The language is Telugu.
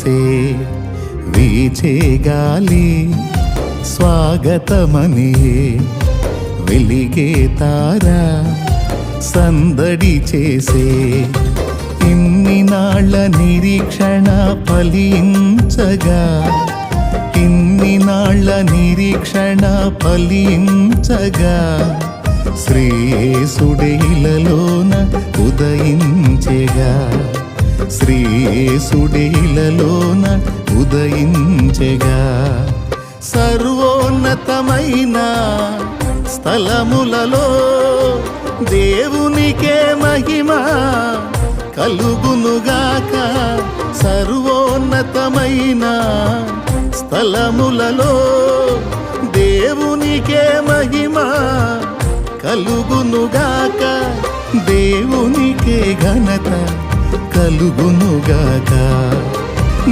చేసే వీచే గాలి స్వాగతమని వెలిగే తారా సందడి చేసే ఇన్ని నాళ్ళ నిరీక్షణ ఫలించగా ఇన్ని నాళ్ళ నిరీక్షణ ఫలించగా శ్రీయేసుడేలలోన ఉదయించెగా శ్రీయేసుడేలలోన ఉదయించెగా సర్వోన్నతమైన స్థలములలో దేవునికే మహిమ కలుగునుగాక సర్వోన్నతమైన స్థలములలో దేవునికే మహిమ కలుగునుగాక దేవునికే ఘనత కలుగునుగాక